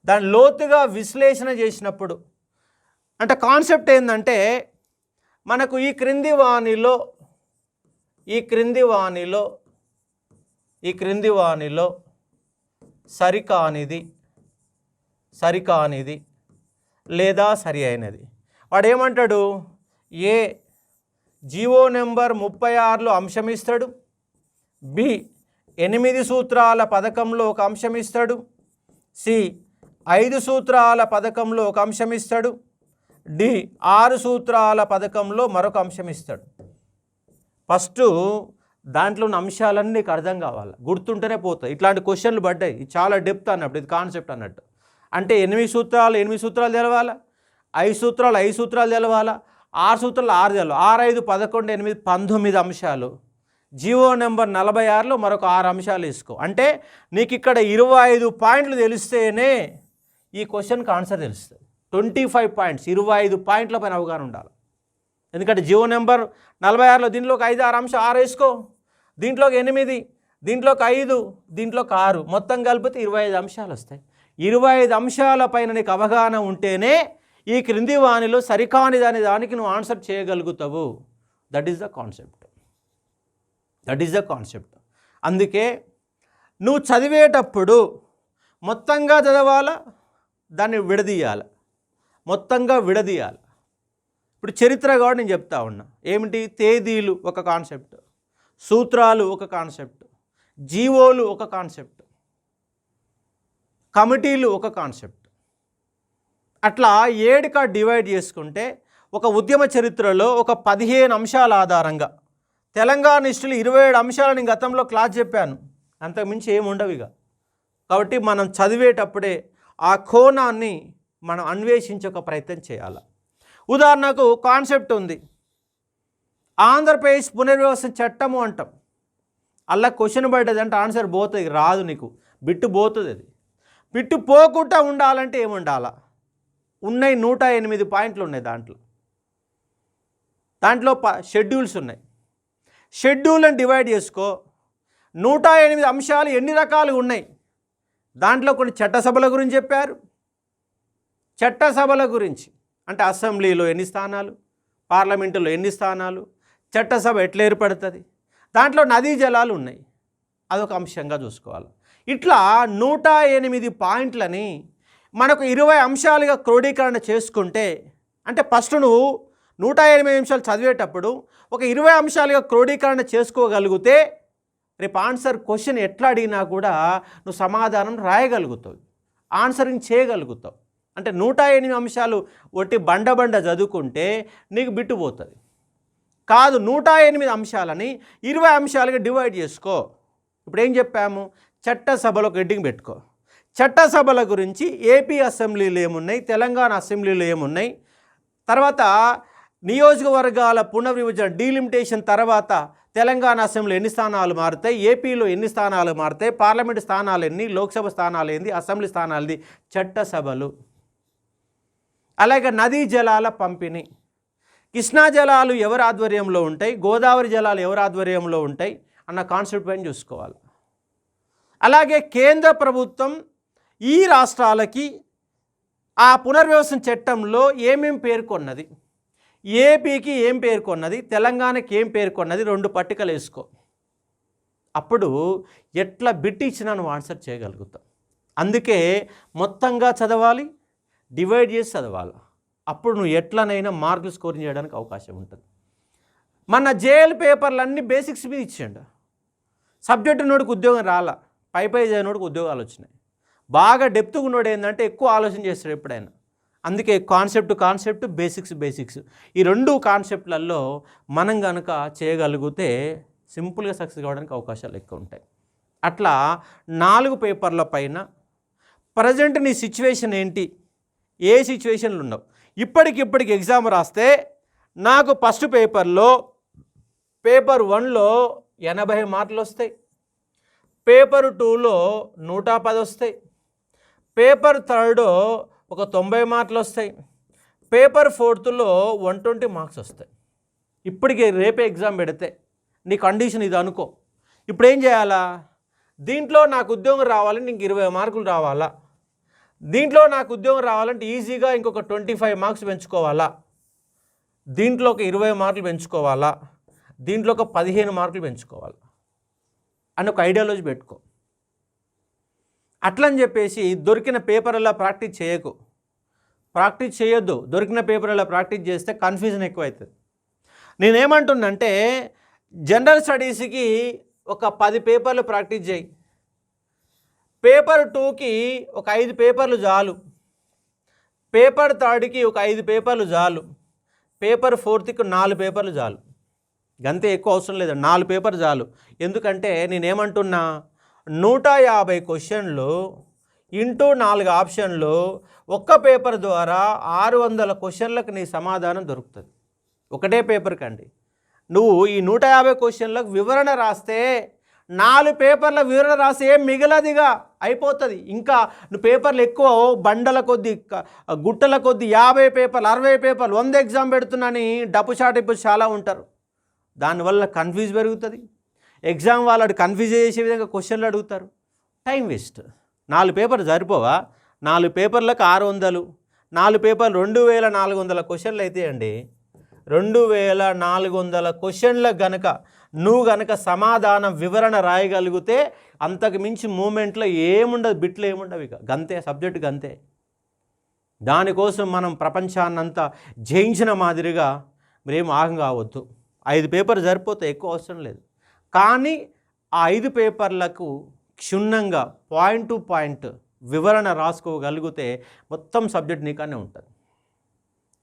దాని లోతుగా విశ్లేషణ చేసినప్పుడు అంటే కాన్సెప్ట్ ఏంటంటే మనకు ఈ క్రింది వాణిలో సరికానిది లేదా సరి అయినది. వాడు ఏమంటాడు? ఏ జీవో నెంబర్ 36లో అంశం ఇస్తాడు. బి 8 సూత్రాల పథకంలో ఒక అంశం ఇస్తాడు. సి 5 సూత్రాల పథకంలో ఒక అంశం ఇస్తాడు. డి 6 సూత్రాల పథకంలో మరొక అంశం ఇస్తాడు. ఫస్ట్ దాంట్లో ఉన్న అంశాలన్నీ నీకు అర్థం కావాలి, గుర్తుంటేనే పోతాయి. ఇట్లాంటి క్వశ్చన్లు పడ్డాయి. ఇది చాలా డెప్త్ అన్నప్పుడు, ఇది కాన్సెప్ట్ అన్నట్టు. అంటే 8 సూత్రాలు తెలవాలా, 5 సూత్రాలు తెలవాలా, 6 సూత్రాలు 6 తెలవాలి. 6, 5, 11, 8, 19 అంశాలు. జీవో నెంబర్ 46లో మరొక 6 అంశాలు వేసుకో. అంటే నీకు ఇక్కడ 25 పాయింట్లు తెలిస్తేనే ఈ క్వశ్చన్కి ఆన్సర్ తెలుస్తుంది. 25 పాయింట్స్, 25 పాయింట్ల పైన అవగాహన ఉండాలి. ఎందుకంటే జీవో నెంబర్ 46లో దీంట్లోకి 5, 6 అంశాలు 6 వేసుకో, దీంట్లోకి 8, దీంట్లోకి 5, దీంట్లోకి 6, మొత్తం కలిపితే 25 అంశాలు వస్తాయి. 25 అంశాల పైన నీకు అవగాహన ఉంటేనే ఈ క్రింది వానిలో సరికాని దానికి నువ్వు ఆన్సర్ చేయగలుగుతావు. That is the concept. అందుకే నువ్వు చదివేటప్పుడు మొత్తంగా చదవాలా, దాన్ని విడదీయాలి, మొత్తంగా విడదీయాలి. ఇప్పుడు చరిత్ర కూడా నేను చెప్తా ఉన్నా. ఏమిటి? తేదీలు ఒక కాన్సెప్ట్, సూత్రాలు ఒక కాన్సెప్ట్, జీవోలు ఒక కాన్సెప్ట్, కమిటీలు ఒక కాన్సెప్ట్. అట్లా 7గా డివైడ్ చేసుకుంటే ఒక ఉద్యమ చరిత్రలో ఒక 15 అంశాల ఆధారంగా తెలంగాణ హిస్టరీలో 27 అంశాలు నేను గతంలో క్లాస్ చెప్పాను. అంతకుమించి ఏమి ఉండవు ఇక. కాబట్టి మనం చదివేటప్పుడే ఆ కోణాన్ని మనం అన్వేషించే ఒక ప్రయత్నం చేయాలి. ఉదాహరణకు కాన్సెప్ట్ ఉంది, ఆంధ్రప్రదేశ్ పునర్వ్యవస్థ చట్టము అంటాం. అలా క్వశ్చన్ పడ్డది అంటే ఆన్సర్ పోతుంది, రాదు, నీకు బిట్టు పోతుంది. అది బిట్టు పోకుండా ఉండాలంటే ఏముండాలా? ఉన్నాయి 108 పాయింట్లు ఉన్నాయి. దాంట్లో షెడ్యూల్స్ ఉన్నాయి. షెడ్యూల్ని డివైడ్ చేసుకో. 108 అంశాలు ఎన్ని రకాలు ఉన్నాయి? దాంట్లో కొన్ని చట్టసభల గురించి చెప్పారు. చట్టసభల గురించి అంటే అసెంబ్లీలో ఎన్ని స్థానాలు, పార్లమెంటులో ఎన్ని స్థానాలు, చట్టసభ ఎట్లా ఏర్పడుతుంది, దాంట్లో నదీ జలాలు ఉన్నాయి, అదొక అంశంగా చూసుకోవాలి. ఇట్లా 108 పాయింట్లని మనకు 20 అంశాలుగా క్రోడీకరణ చేసుకుంటే, అంటే ఫస్ట్ నువ్వు 108 అంశాలు చదివేటప్పుడు ఒక 20 అంశాలుగా క్రోడీకరణ చేసుకోగలిగితే రేపు ఆన్సర్ క్వశ్చన్ ఎట్లా అడిగినా కూడా నువ్వు సమాధానం రాయగలుగుతావు, ఆన్సరింగ్ చేయగలుగుతావు. అంటే 108 అంశాలు ఒట్టి బండ చదువుకుంటే నీకు బిట్టుపోతుంది. కాదు, 108 అంశాలని 20 అంశాలుగా డివైడ్ చేసుకో. ఇప్పుడు ఏం చెప్పాము? చట్టసభలో ఒక హెడ్డింగ్ పెట్టుకో. చట్టసభల గురించి ఏపీ అసెంబ్లీలో ఏమున్నాయి, తెలంగాణ అసెంబ్లీలో ఏమున్నాయి, తర్వాత నియోజకవర్గాల పునర్విభజన డీలిమిటేషన్ తర్వాత తెలంగాణ అసెంబ్లీ ఎన్ని స్థానాలు మారుతాయి, ఏపీలో ఎన్ని స్థానాలు మారుతాయి, పార్లమెంటు స్థానాలు ఎన్ని, లోక్సభ స్థానాలు ఏంది, అసెంబ్లీ స్థానాలు ఏంది, చట్టసభలు. అలాగే నదీ జలాల పంపిణీ, కృష్ణా జలాలు ఎవరి ఆధ్వర్యంలో ఉంటాయి, గోదావరి జలాలు ఎవరి ఆధ్వర్యంలో ఉంటాయి అన్న కాన్సెప్ట్ పైన చూసుకోవాలి. అలాగే కేంద్ర ప్రభుత్వం ఈ రాష్ట్రాలకి ఆ పునర్వ్యవస్థ చట్టంలో ఏమేం పేర్కొన్నది, ఏపీకి ఏం పేర్కొన్నది, తెలంగాణకి ఏం పేర్కొన్నది, 2 పట్టికలు వేసుకో. అప్పుడు ఎట్లా బిట్ ఇచ్చినా నువ్వు ఆన్సర్ చేయగలుగుతావు. అందుకే మొత్తంగా చదవాలి, డివైడ్ చేసి చదవాలి. అప్పుడు నువ్వు ఎట్లనైనా మార్కులు స్కోర్ చేయడానికి అవకాశం ఉంటుంది. మన జేఎల్ పేపర్లు అన్నీ బేసిక్స్ మీద ఇచ్చిండు. సబ్జెక్టు నోడికి ఉద్యోగం రాలా, పై చదివినోడికి ఉద్యోగాలు వచ్చినాయి. బాగా డెప్త్గా ఉన్నోడు ఏంటంటే ఎక్కువ ఆలోచన చేస్తాడు ఎప్పుడైనా. అందుకే కాన్సెప్ట్ బేసిక్స్ ఈ 2 కాన్సెప్ట్లలో మనం కనుక చేయగలిగితే సింపుల్గా సక్సెస్ కావడానికి అవకాశాలు ఎక్కువ ఉంటాయి. అట్లా 4 పేపర్ల పైన ప్రజెంట్ నీ సిచ్యువేషన్ ఏంటి, ఏ సిచ్యువేషన్లు ఉన్నావు. ఇప్పటికిప్పటికి ఎగ్జామ్ రాస్తే నాకు ఫస్ట్ పేపర్లో పేపర్ 1లో 80 మార్కులు వస్తాయి, పేపర్ 2లో 110 వస్తాయి, పేపర్ 3 ఒక 90 మార్కులు వస్తాయి, పేపర్ 4లో 120 మార్క్స్ వస్తాయి. ఇప్పటికే రేపే ఎగ్జామ్ పెడితే నీ కండిషన్ ఇది అనుకో. ఇప్పుడు ఏం చేయాలా? దీంట్లో నాకు ఉద్యోగం రావాలంటే ఇంక 20 మార్కులు రావాలా, దీంట్లో నాకు ఉద్యోగం రావాలంటే ఈజీగా ఇంకొక 25 మార్క్స్ పెంచుకోవాలా, దీంట్లో ఒక 20 మార్కులు పెంచుకోవాలా, దీంట్లో ఒక 15 మార్కులు పెంచుకోవాలా అని ఒక ఐడియాలజీ పెట్టుకో. అట్లని చెప్పేసి దొరికిన పేపర్లా ప్రాక్టీస్ చేయొద్దు. దొరికిన పేపర్లా ప్రాక్టీస్ చేస్తే కన్ఫ్యూజన్ ఎక్కువ అవుతుంది. నేనేమంటున్నంటే జనరల్ స్టడీస్కి ఒక 10 పేపర్లు ప్రాక్టీస్ చేయి, పేపర్ 2కి ఒక 5 పేపర్లు చాలు, పేపర్ 3కి ఒక 5 పేపర్లు చాలు, పేపర్ 4కి 4 పేపర్లు చాలు. గంతే, ఎక్కువ అవసరం లేదు, 4 పేపర్లు చాలు. ఎందుకంటే నేనేమంటున్నా 150 క్వశ్చన్లు ఇంటూ 4 ఆప్షన్లు, ఒక్క పేపర్ ద్వారా 600 క్వశ్చన్లకు నీ సమాధానం దొరుకుతుంది. ఒకటే పేపర్కి అండి. నువ్వు ఈ 150 క్వశ్చన్లకు వివరణ రాస్తే 4 పేపర్ల వివరణ రాస్తే ఏం మిగలదిగా అయిపోతుంది. ఇంకా నువ్వు పేపర్లు ఎక్కువ బండల కొద్దీ గుట్టల కొద్దీ 50 పేపర్లు 60 పేపర్లు 100 ఎగ్జామ్ పెడుతున్నాని డప్పు షాటిప్పు చాలా ఉంటారు. దానివల్ల కన్ఫ్యూజ్ పెరుగుతుంది. ఎగ్జామ్ వాళ్ళు కన్ఫ్యూజ్ చేసే విధంగా క్వశ్చన్లు అడుగుతారు. Time waste. 4 పేపర్లు సరిపోవా? 4 పేపర్లకు 600, 4 పేపర్లు 2400 క్వశ్చన్లు అయితే అండి, 2400 క్వశ్చన్లకు నువ్వు గనక సమాధానం వివరణ రాయగలిగితే అంతకు మించి మూమెంట్లో ఏముండదు, బిట్లు ఏముండవు, ఇక గంతే, సబ్జెక్టు గంతే. దానికోసం మనం ప్రపంచాన్నంతా జయించిన మాదిరిగా మీరేం ఆగం కావద్దు. 5 పేపర్లు సరిపోతే ఎక్కువ అవసరం లేదు. కానీ ఆ 5 పేపర్లకు క్షుణ్ణంగా పాయింట్ టు పాయింట్ వివరణ రాసుకోగలిగితే మొత్తం సబ్జెక్ట్ నీకనే ఉంటుంది,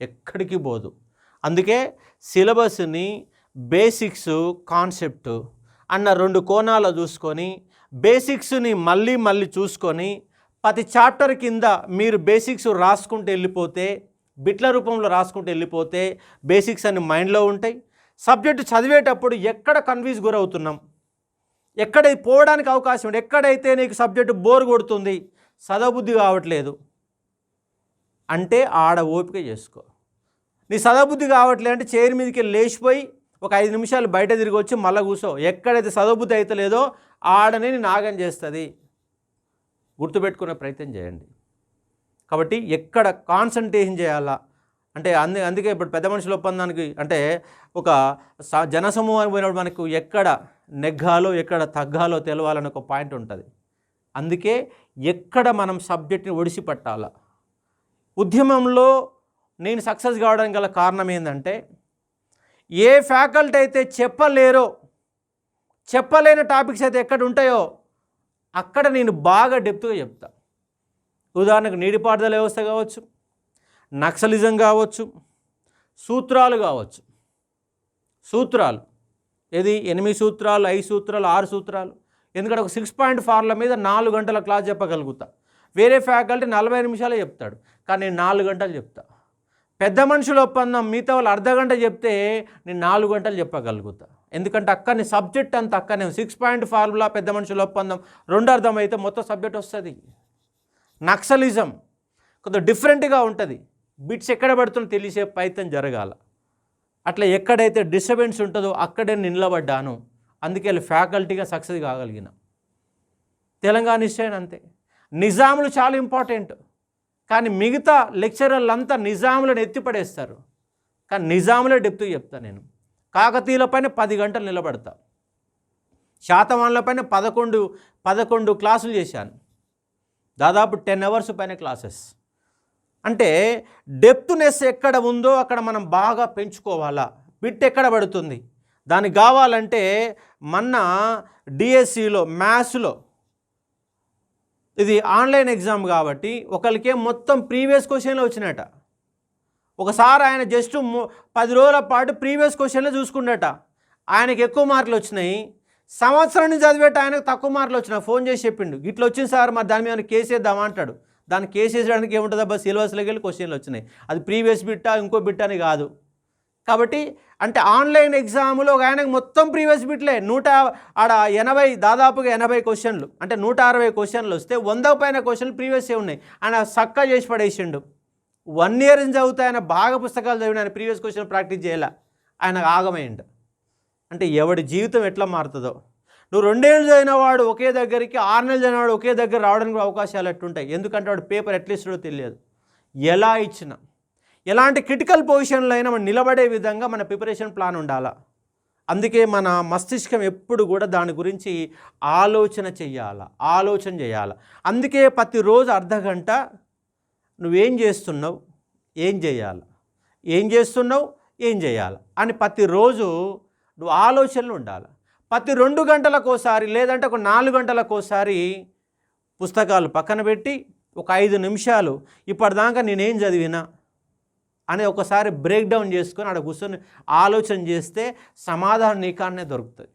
ఎక్కడికి పోదు. అందుకే సిలబస్ని బేసిక్స్, కాన్సెప్ట్ అన్న 2 కోణాలు చూసుకొని బేసిక్స్ని మళ్ళీ చూసుకొని ప్రతి చాప్టర్ కింద మీరు బేసిక్స్ రాసుకుంటూ వెళ్ళిపోతే, బిట్ల రూపంలో రాసుకుంటూ వెళ్ళిపోతే బేసిక్స్ అన్ని మైండ్లో ఉంటాయి. సబ్జెక్టు చదివేటప్పుడు ఎక్కడ కన్ఫ్యూజ్ గురవుతున్నాం, ఎక్కడ పోవడానికి అవకాశం ఉంది, ఎక్కడైతే నీకు సబ్జెక్టు బోర్ కొడుతుంది, చదవబుద్ధి కావట్లేదు అంటే ఆడ ఓపిక చేసుకో. నీ చదవబుద్ధి కావట్లేదు అంటే చైర్ మీదకి లేచిపోయి ఒక 5 నిమిషాలు బయట తిరిగి వచ్చి మళ్ళీ కూర్చో. ఎక్కడైతే చదవబుద్ధి అయితే లేదో ఆడనే నేను ఆగం చేస్తుంది. గుర్తుపెట్టుకునే ప్రయత్నం చేయండి. కాబట్టి ఎక్కడ కాన్సన్ట్రేషన్ చేయాలా అంటే అందుకే ఇప్పుడు పెద్ద మనుషుల ఒప్పందానికి అంటే ఒక జనసమూహానికి పోయినప్పుడు మనకు ఎక్కడ నెగ్గాలో ఎక్కడ తగ్గాలో తెలవాలని ఒక పాయింట్ ఉంటుంది. అందుకే ఎక్కడ మనం సబ్జెక్ట్ని ఒడిసి పట్టాలా. ఉద్యమంలో నేను సక్సెస్ కావడానికి గల కారణం ఏంటంటే, ఏ ఫ్యాకల్టీ అయితే చెప్పలేని టాపిక్స్ అయితే ఎక్కడ ఉంటాయో అక్కడ నేను బాగా డెప్త్గా చెప్తా. ఉదాహరణకు నీటిపారుదల వ్యవస్థ కావచ్చు, నక్సలిజం కావచ్చు, సూత్రాలు కావచ్చు. సూత్రాలు ఏది 8 సూత్రాలు, 5 సూత్రాలు, 6 సూత్రాలు. ఎందుకంటే ఒక 6 పాయింట్ ఫార్ములా మీద 4 గంటల క్లాస్ చెప్పగలుగుతా. వేరే ఫ్యాకల్టీ 40 నిమిషాలే చెప్తాడు, కానీ నేను 4 గంటలు చెప్తా. పెద్ద మనుషుల ఒప్పందం మిగతా వాళ్ళు అర్ధ గంట చెప్తే నేను 4 గంటలు చెప్పగలుగుతా. ఎందుకంటే అక్కడని సబ్జెక్ట్ అంతా అక్కడనే 6 పాయింట్ ఫార్ములా, పెద్ద మనుషుల ఒప్పందం 2 అర్థమైతే మొత్తం సబ్జెక్ట్ వస్తుంది. నక్సలిజం కొంత డిఫరెంట్గా ఉంటుంది, బిట్స్ ఎక్కడ పడుతుందో తెలిసే ప్రయత్నం జరగాల. అట్లా ఎక్కడైతే డిస్టర్బెన్స్ ఉంటుందో అక్కడే నిలబడ్డాను, అందుకే ఫ్యాకల్టీగా సక్సెస్ కాగలిగిన. తెలంగాణ హిస్టరీ అంతే. నిజాములు చాలా ఇంపార్టెంట్, కానీ మిగతా లెక్చరర్లు అంతా నిజాములను ఎత్తిపడేస్తారు, కానీ నిజాములే డెప్త్గా చెప్తా. నేను కాకతీయులపైన 10 గంటలు నిలబడతా, శాతవాహనులపైన 11 క్లాసులు చేశాను, దాదాపు 10 అవర్స్ పైన క్లాసెస్. అంటే డెప్త్నెస్ ఎక్కడ ఉందో అక్కడ మనం బాగా పెంచుకోవాలా. బిట్ ఎక్కడ పడుతుంది దానికి కావాలంటే మొన్న డిఎస్సిలో మ్యాథ్స్లో ఇది ఆన్లైన్ ఎగ్జామ్ కాబట్టి ఒకరికే మొత్తం ప్రీవియస్ క్వశ్చన్లు వచ్చినట. ఒకసారి ఆయన జస్ట్ 10 రోజుల పాటు ప్రీవియస్ క్వశ్చన్లు చూసుకున్నట. ఆయనకి ఎక్కువ మార్కులు వచ్చినాయి, సంవత్సరం నుంచి చదివేట ఆయనకు తక్కువ మార్కులు వచ్చినాయి. ఫోన్ చేసి చెప్పిండు, ఇట్లా వచ్చింది సార్, మరి దాని మీద కేసు వేద్దామా అంటాడు. దాన్ని కేసు వేసేయడానికి ఏముంటుంది అబ్బా, సిలబస్లోకి వెళ్ళి క్వశ్చన్లు వచ్చినాయి, అది ప్రీవియస్ బిట్టా ఇంకో బిట్ అని కాదు. కాబట్టి అంటే ఆన్లైన్ ఎగ్జామ్లో ఒక ఆయనకు మొత్తం ప్రీవియస్ బిట్లే 80 దాదాపుగా 80 క్వశ్చన్లు, అంటే 160 క్వశ్చన్లు వస్తే 100 పైన క్వశ్చన్లు ప్రీవియస్ ఉన్నాయి. ఆయన చక్కగా చేసి పడేసిండు. 1 ఇయర్ నుంచి చదివితే ఆయన బాగా పుస్తకాలు చదివిన ఆయన ప్రీవియస్ క్వశ్చన్ ప్రాక్టీస్ చేయాల, ఆయన ఆగమైండు. అంటే ఎవడి జీవితం ఎట్లా మారుతుందో. నువ్వు 2 ఏళ్ళు చదివిన వాడు ఒకే దగ్గరికి, 6 నెలలు చదివిన వాడు ఒకే దగ్గర రావడానికి అవకాశాలు ఎట్టుంటాయి. ఎందుకంటే వాడు పేపర్ ఎట్లా ఇస్తాడో తెలియదు. ఎలా ఇచ్చినా ఎలాంటి క్రిటికల్ పొజిషన్లో అయినా మనం నిలబడే విధంగా మన ప్రిపరేషన్ ప్లాన్ ఉండాలా. అందుకే మన మస్తిష్కం ఎప్పుడు కూడా దాని గురించి ఆలోచన చేయాలి. అందుకే ప్రతిరోజు అర్ధగంట నువ్వేం చేస్తున్నావు, ఏం చేయాలి అని ప్రతిరోజు నువ్వు ఆలోచనలు ఉండాలి. ప్రతి 2 గంటలకోసారి లేదంటే ఒక 4 గంటలకోసారి పుస్తకాలు పక్కన పెట్టి ఒక 5 నిమిషాలు ఇప్పటిదాకా నేనేం చదివినా అని ఒకసారి బ్రేక్ డౌన్ చేసుకొని అక్కడ కూర్చొని ఆలోచన చేస్తే సమాధానం నీకాన్నే దొరుకుతుంది.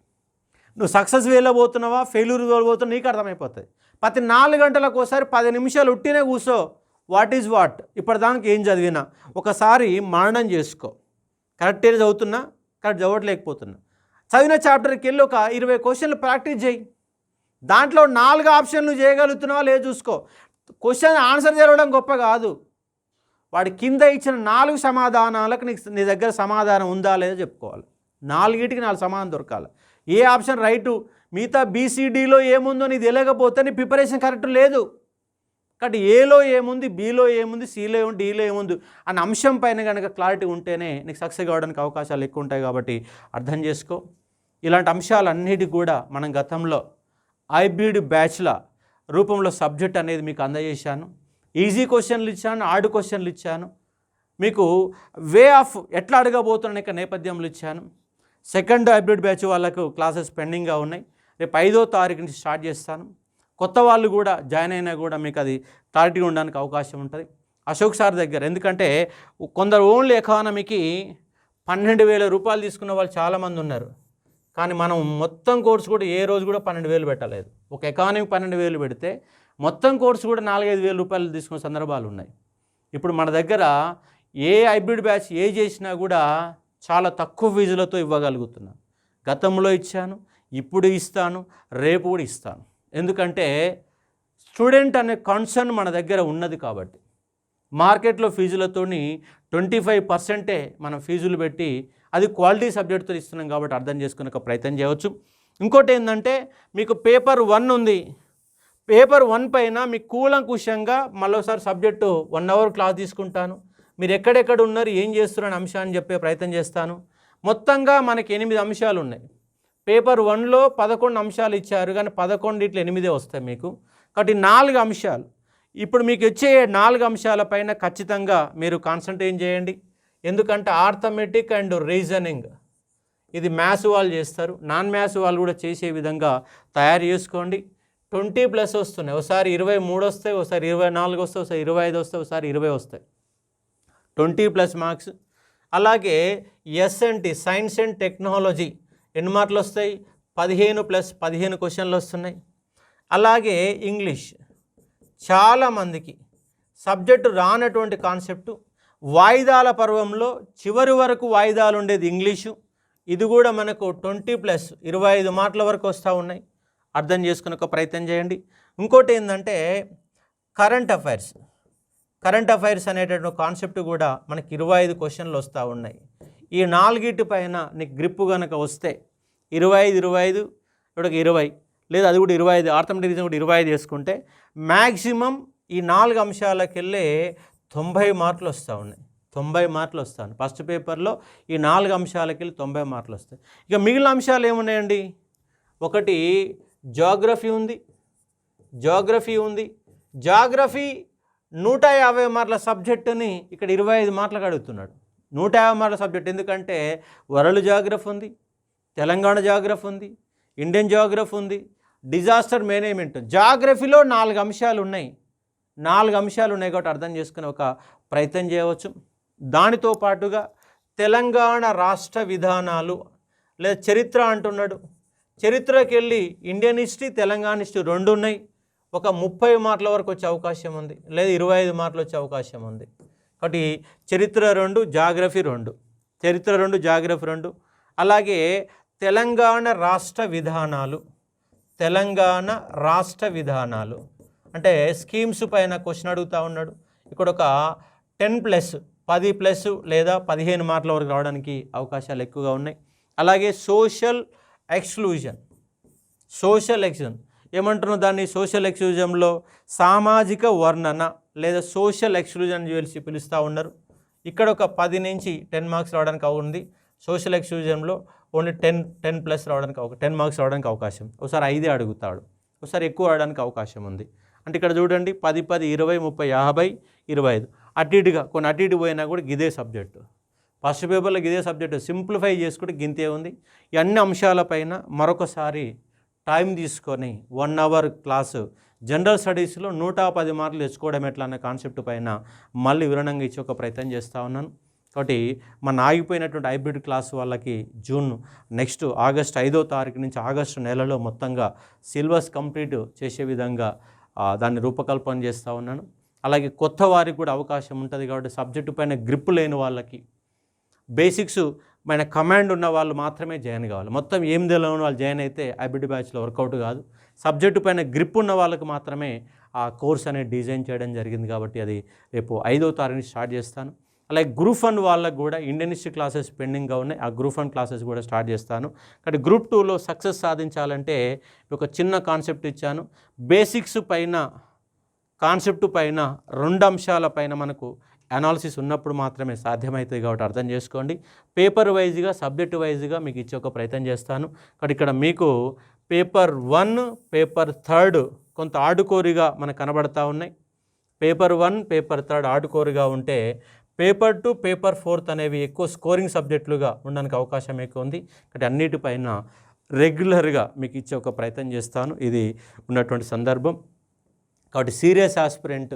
నువ్వు సక్సెస్ వేలో పోతున్నావా, ఫెయిల్యూర్ పోతున్నావు నీకు అర్థమైపోతుంది. ప్రతి 4 గంటలకోసారి 10 నిమిషాలు ఉట్టినే కూర్చో, వాట్ ఈజ్ వాట్, ఇప్పటిదాకా ఏం చదివినా ఒకసారి మరణం చేసుకో. కరెక్ట్ చదువుతున్నా, కరెక్ట్ చదవట్లేకపోతున్నా, చదివిన చాప్టర్కి వెళ్ళి ఒక 20 క్వశ్చన్లు ప్రాక్టీస్ చేయి. దాంట్లో 4 ఆప్షన్లు చేయగలుగుతున్నావా లేదు చూసుకో. క్వశ్చన్ ఆన్సర్ చేయడం గొప్ప కాదు, వాడి కింద ఇచ్చిన 4 సమాధానాలకు నీ దగ్గర సమాధానం ఉందా లేదో చెప్పుకోవాలి. 4టికి 4 సమాధానం దొరకాలి. ఏ ఆప్షన్ రైటు, మిగతా బీసీడీలో ఏముందో నీకు తెలియకపోతే నీ ప్రిపరేషన్ కరెక్ట్ లేదు. కాబట్టి ఏలో ఏముంది, బీలో ఏముంది, సిలో ఏముంది, డీలో ఏముంది అనే అంశం పైన కనుక క్లారిటీ ఉంటేనే నీకు సక్సెస్ కావడానికి అవకాశాలు ఎక్కువ ఉంటాయి. కాబట్టి అర్థం చేసుకో. ఇలాంటి అంశాలన్నిటికి కూడా మనం గతంలో హైబ్రిడ్ బ్యాచ్ల రూపంలో సబ్జెక్ట్ అనేది మీకు అందజేశాను. ఈజీ క్వశ్చన్లు ఇచ్చాను, హార్డ్ క్వశ్చన్లు ఇచ్చాను, మీకు వే ఆఫ్ ఎట్లా అడగబోతున్న నేపథ్యంలో ఇచ్చాను. సెకండ్ హైబ్రిడ్ బ్యాచ్ వాళ్ళకు క్లాసెస్ పెండింగ్గా ఉన్నాయి. రేపు 5వ తారీఖు నుంచి స్టార్ట్ చేస్తాను. కొత్త వాళ్ళు కూడా జాయిన్ అయినా కూడా మీకు అది క్లారిటీ ఉండడానికి అవకాశం ఉంటుంది అశోక్ సార్ దగ్గర. ఎందుకంటే కొందరు ఓన్లీ ఎకానమీకి 12,000 రూపాయలు తీసుకున్న వాళ్ళు చాలామంది ఉన్నారు. కానీ మనం మొత్తం కోర్సు కూడా ఏ రోజు కూడా 12,000 పెట్టలేదు. ఒక ఎకానమీ 12,000 పెడితే మొత్తం కోర్సు కూడా 4-5 రూపాయలు తీసుకున్న సందర్భాలు ఉన్నాయి. ఇప్పుడు మన దగ్గర ఏ హైబ్రిడ్ బ్యాచ్ ఏ చేసినా కూడా చాలా తక్కువ ఫీజులతో ఇవ్వగలుగుతున్నాను. గతంలో ఇచ్చాను, ఇప్పుడు ఇస్తాను, రేపు కూడా ఇస్తాను. ఎందుకంటే స్టూడెంట్ అనే కన్సర్న్ మన దగ్గర ఉన్నది కాబట్టి. మార్కెట్లో ఫీజులతోని 25% మనం ఫీజులు పెట్టి అది క్వాలిటీ సబ్జెక్ట్తో ఇస్తున్నాం కాబట్టి అర్థం చేసుకునే ఒక ప్రయత్నం చేయవచ్చు. ఇంకోటి ఏంటంటే మీకు పేపర్ 1 ఉంది. పేపర్ 1 పైన మీకు కూలంకుషంగా మరోసారి సబ్జెక్టు 1 అవర్ క్లాస్ తీసుకుంటాను. మీరు ఎక్కడెక్కడ ఉన్నారు, ఏం చేస్తున్నారు అంశాన్ని చెప్పే ప్రయత్నం చేస్తాను. మొత్తంగా మనకి 8 అంశాలు ఉన్నాయి. పేపర్ 1లో 11 అంశాలు ఇచ్చారు, కానీ 11 ఇట్లా 8 వస్తాయి మీకు. కాబట్టి 4 అంశాలు. ఇప్పుడు మీకు వచ్చే 4 అంశాలపైన ఖచ్చితంగా మీరు కాన్సంట్రేట్ చేయండి. ఎందుకంటే ఆర్థమెటిక్ అండ్ రీజనింగ్ ఇది మ్యాథ్స్ వాళ్ళు చేస్తారు, నాన్ మ్యాథ్స్ వాళ్ళు కూడా చేసే విధంగా తయారు చేసుకోండి. 20+ వస్తున్నాయి. ఒకసారి 23 వస్తాయి, ఒకసారి 24 వస్తాయి, ఒకసారి 25 వస్తాయి, ఒకసారి 20 వస్తాయి. 20+ మార్క్స్. అలాగే ఎస్ఎన్టీ సైన్స్ అండ్ టెక్నాలజీ ఎన్ని మార్కులు వస్తాయి? 15+15 క్వశ్చన్లు వస్తున్నాయి. అలాగే ఇంగ్లీష్ చాలామందికి సబ్జెక్టు రానటువంటి కాన్సెప్టు. వాయిదాల పర్వంలో చివరి వరకు వాయిదాలు ఉండేది ఇంగ్లీషు. ఇది కూడా మనకు 20+25 మార్కుల వరకు వస్తూ ఉన్నాయి. అర్థం చేసుకునే ఒక ప్రయత్నం చేయండి. ఇంకోటి ఏంటంటే కరెంట్ అఫైర్స్ అనేటటువంటి కాన్సెప్ట్ కూడా మనకి 25 క్వశ్చన్లు వస్తూ ఉన్నాయి. ఈ 4 పైన నీకు గ్రిప్ కనుక వస్తే 25 ఇక్కడికి 20 లేదా అది కూడా 25 ఆర్థమెటిక్ రీజన్ కూడా 25 చేసుకుంటే మ్యాక్సిమం ఈ 4 అంశాలకు వెళ్ళే 90 మార్కులు వస్తూ ఉన్నాయి. 90 మార్కులు వస్తాయి ఫస్ట్ పేపర్లో. ఈ 4 అంశాలకి వెళ్ళి 90 మార్కులు వస్తాయి. ఇక మిగిలిన అంశాలు ఏమున్నాయండి? ఒకటి జాగ్రఫీ ఉంది. జాగ్రఫీ 150 మార్కుల సబ్జెక్టుని ఇక్కడ 25 మార్కులకు అడుగుతున్నాడు. 150 మార్కుల సబ్జెక్ట్. ఎందుకంటే వరల్డ్ జాగ్రఫీ ఉంది, తెలంగాణ జాగ్రఫీ ఉంది, ఇండియన్ జాగ్రఫీ ఉంది, డిజాస్టర్ మేనేజ్మెంట్. జాగ్రఫీలో 4 అంశాలు ఉన్నాయి. 4 అంశాలు ఉన్నాయి కాబట్టి అర్థం చేసుకునే ఒక ప్రయత్నం చేయవచ్చు. దానితో పాటుగా తెలంగాణ రాష్ట్ర విధానాలు లేదా చరిత్ర అంటున్నాడు. చరిత్రకి వెళ్ళి ఇండియన్ హిస్టరీ, తెలంగాణ హిస్టరీ 2 ఉన్నాయి. ఒక 30 మార్కుల వరకు వచ్చే అవకాశం ఉంది, లేదా 25 మార్కులు వచ్చే అవకాశం ఉంది. కాబట్టి చరిత్ర 2, జాగ్రఫీ 2. చరిత్ర 2, జాగ్రఫీ 2. అలాగే తెలంగాణ రాష్ట్ర విధానాలు అంటే స్కీమ్స్ పైన క్వశ్చన్ అడుగుతూ ఉన్నాడు. ఇక్కడ ఒక 10+ లేదా 15 మార్కుల వరకు రావడానికి అవకాశాలు ఎక్కువగా ఉన్నాయి. అలాగే సోషల్ ఎక్స్క్లూజన్ ఏమంటున్నాం దాన్ని? సోషల్ ఎక్స్క్లూజన్లో సామాజిక వర్ణన లేదా సోషల్ ఎక్స్క్లూజన్ చేసి పిలుస్తూ ఉన్నారు. ఇక్కడ ఒక 10 నుంచి 10 మార్క్స్ రావడానికి ఉంది. సోషల్ ఎక్స్క్లూజన్లో ఓన్లీ 10+ రావడానికి 10 మార్క్స్ రావడానికి అవకాశం. ఒకసారి 5 అడుగుతాడు, ఒకసారి ఎక్కువ రావడానికి అవకాశం ఉంది. అంటే ఇక్కడ చూడండి 10, 20, 30, 50, 25 అటు ఇటుగా కొన్ని అటు ఇటు పోయినా కూడా గిదే సబ్జెక్టు. ఫస్ట్ పేపర్లో గిదే సబ్జెక్టు సింప్లిఫై చేసుకుంటే గింతే ఉంది. ఈ అన్ని అంశాలపైన మరొకసారి టైం తీసుకొని 1 అవర్ క్లాసు జనరల్ స్టడీస్లో 110 మార్కులు తెచ్చుకోవడం ఎట్లా అనే కాన్సెప్ట్ పైన మళ్ళీ వివరణంగా ఇచ్చే ఒక ప్రయత్నం చేస్తూ ఉన్నాను. కాబట్టి మన ఆగిపోయినటువంటి హైబ్రిడ్ క్లాస్ వాళ్ళకి నెక్స్ట్ ఆగస్ట్ 5వ తారీఖు నుంచి ఆగస్టు నెలలో మొత్తంగా సిలబస్ కంప్లీట్ చేసే విధంగా దాన్ని రూపకల్పన చేస్తూ ఉన్నాను. అలాగే కొత్త వారికి కూడా అవకాశం ఉంటుంది కాబట్టి సబ్జెక్టు పైన గ్రిప్ లేని వాళ్ళకి, బేసిక్స్ పైన కమాండ్ ఉన్న వాళ్ళు మాత్రమే జాయిన్ కావాలి. మొత్తం ఏం తెలియని వాళ్ళు జాయిన్ అయితే హైబ్రిడ్ బ్యాచ్లో వర్కౌట్ కాదు. సబ్జెక్టు పైన గ్రిప్ ఉన్న వాళ్ళకి మాత్రమే ఆ కోర్స్ అనేది డిజైన్ చేయడం జరిగింది. కాబట్టి అది రేపు 5వ తారీఖు స్టార్ట్ చేస్తాను. అలాగే గ్రూప్ 1 వాళ్ళకు కూడా ఇండియన్ హిస్టరీ క్లాసెస్ పెండింగ్గా ఉన్నాయి. ఆ గ్రూప్ 1 క్లాసెస్ కూడా స్టార్ట్ చేస్తాను. కాబట్టి గ్రూప్ 2లో సక్సెస్ సాధించాలంటే ఒక చిన్న కాన్సెప్ట్ ఇచ్చాను. బేసిక్స్ పైన, కాన్సెప్ట్ పైన, 2 అంశాల పైన మనకు అనాలిసిస్ ఉన్నప్పుడు మాత్రమే సాధ్యమవుతుంది. కాబట్టి అర్థం చేసుకోండి. పేపర్ వైజ్గా, సబ్జెక్ట్ వైజ్గా మీకు ఇచ్చే ఒక ప్రయత్నం చేస్తాను. కాబట్టి ఇక్కడ మీకు పేపర్ 1, పేపర్ 3 కొంత ఆడుకోరిగా మనకు కనబడతా ఉన్నాయి. పేపర్ 1, పేపర్ 3 ఆడుకోరిగా ఉంటే పేపర్ 2, పేపర్ 4 అనేవి ఎక్కువ స్కోరింగ్ సబ్జెక్టులుగా ఉండడానికి అవకాశం ఎక్కువ ఉంది. కాబట్టి అన్నిటిపైన రెగ్యులర్గా మీకు ఇచ్చే ఒక ప్రయత్నం చేస్తాను. ఇది ఉన్నటువంటి సందర్భం. కాబట్టి సీరియస్ ఆస్పిరెంట్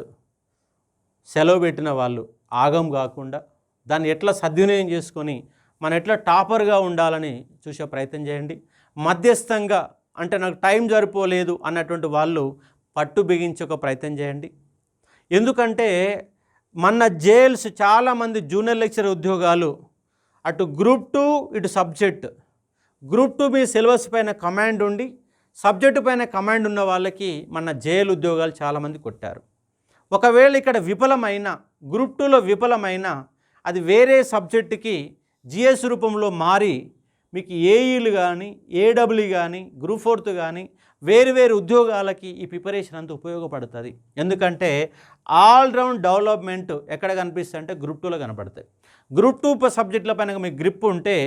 సెలవు పెట్టిన వాళ్ళు ఆగం కాకుండా దాన్ని ఎట్లా సద్వినియోగం చేసుకొని మనం ఎట్లా టాపర్గా ఉండాలని చూసే ప్రయత్నం చేయండి. మధ్యస్థంగా అంటే నాకు టైం సరిపోలేదు అన్నటువంటి వాళ్ళు పట్టు బిగించే ఒక ప్రయత్నం చేయండి. ఎందుకంటే మన జేల్స్ చాలామంది జూనియర్ లెక్చరర్ ఉద్యోగాలు అటు గ్రూప్ 2 ఇటు సబ్జెక్ట్. గ్రూప్ 2 మీ సిలబస్ పైన కమాండ్ ఉండి సబ్జెక్టు పైన కమాండ్ ఉన్న వాళ్ళకి మన జేఎల్ ఉద్యోగాలు చాలామంది కొట్టారు. ఒకవేళ ఇక్కడ విఫలమైన, గ్రూప్ 2లో విఫలమైన అది వేరే సబ్జెక్టుకి జిఎస్ రూపంలో మారి మీకు ఏఈలు కానీ, ఏడబ్ల్యూ కానీ, గ్రూప్ 4 కానీ వేరు ఉద్యోగాలకి ఈ ప్రిపరేషన్ అంతా ఉపయోగపడుతుంది. ఎందుకంటే ఆల్రౌండ్ డెవలప్మెంట్ ఎక్కడ కనిపిస్తుంది అంటే గ్రూప్ 2లో కనపడతాయి. గ్రూప్ 2 సబ్జెక్టుల పైన మీకు గ్రిప్ ఉంటే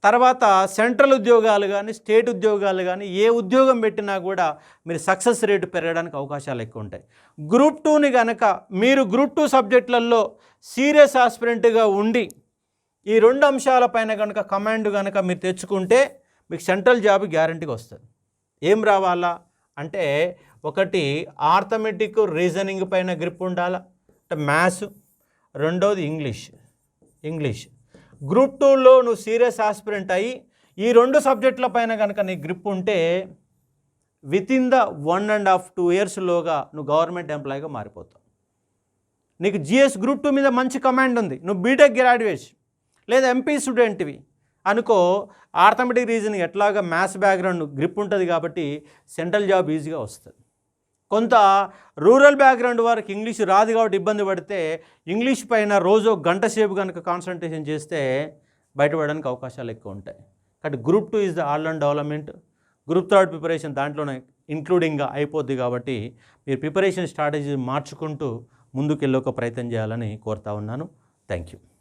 తర్వాత సెంట్రల్ ఉద్యోగాలు కానీ, స్టేట్ ఉద్యోగాలు కానీ ఏ ఉద్యోగం పెట్టినా కూడా మీరు సక్సెస్ రేటు పెరగడానికి అవకాశాలు ఎక్కువ ఉంటాయి. గ్రూప్ 2ని కనుక మీరు గ్రూప్ 2 సబ్జెక్టులలో సీరియస్ ఆస్పిరెంట్గా ఉండి ఈ 2 అంశాలపైన కనుక కమాండ్ కనుక మీరు తెచ్చుకుంటే మీకు సెంట్రల్ జాబ్ గ్యారంటీగా వస్తుంది. ఏం రావాలా అంటే ఒకటి ఆర్థమెటిక్, రీజనింగ్ పైన గ్రిప్ ఉండాలా, అంటే మ్యాథ్స్. రెండోది ఇంగ్లీష్. గ్రూప్ 2లో నువ్వు సీరియస్ ఆస్పిరెంట్ అయ్యి ఈ 2 సబ్జెక్టుల పైన కనుక నీ గ్రిప్ ఉంటే వితిన్ ద 1.5-2 ఇయర్స్లోగా నువ్వు గవర్నమెంట్ ఎంప్లాయీగా మారిపోతావు. నీకు జిఎస్ గ్రూప్ 2 మీద మంచి కమాండ్ ఉంది, నువ్వు బీటెక్ గ్రాడ్యుయేట్ లేదా ఎంపీ స్టూడెంట్వి అనుకో, ఆర్థమెటిక్, రీజనింగ్ ఎట్లాగా మ్యాథ్స్ బ్యాక్గ్రౌండ్ గ్రిప్ ఉంటుంది కాబట్టి సెంట్రల్ జాబ్ ఈజీగా వస్తుంది. కొంత రూరల్ బ్యాక్గ్రౌండ్ వారికి ఇంగ్లీష్ రాదు కాబట్టి ఇబ్బంది పడితే ఇంగ్లీష్ పైన రోజు గంట సేపు కనుక కాన్సన్ట్రేషన్ చేస్తే బయటపడడానికి అవకాశాలు ఎక్కువ ఉంటాయి. కాబట్టి group 2 is the all round development. Group 3 preparation దాంట్లోనే ఇంక్లూడింగ్గా అయిపోద్ది. కాబట్టి మీరు ప్రిపరేషన్ స్ట్రాటజీ మార్చుకుంటూ ముందుకెళ్ళే ఒక ప్రయత్నం చేయాలని కోరుతా ఉన్నాను. Thank you.